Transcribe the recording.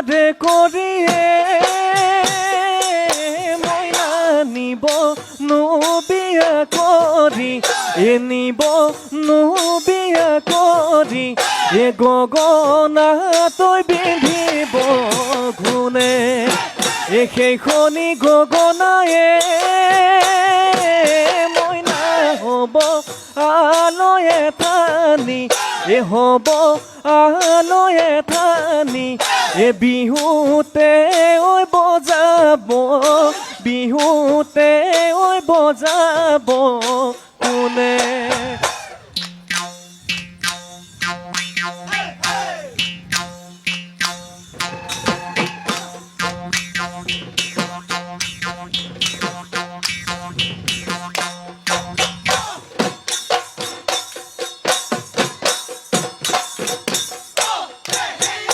বিয়াৰে কৰিয়ে মইনা নিব বিয়া কৰি নিব বিয়া কৰি গগনা তই পিন্ধিব ঘুনে সেইখনি গগনায়ে মইনা হ'ব আলয়ে থানি হ'ব আলয়ে থানি বিহুতে ঐ বজাব বিহুতে ঐ বজাব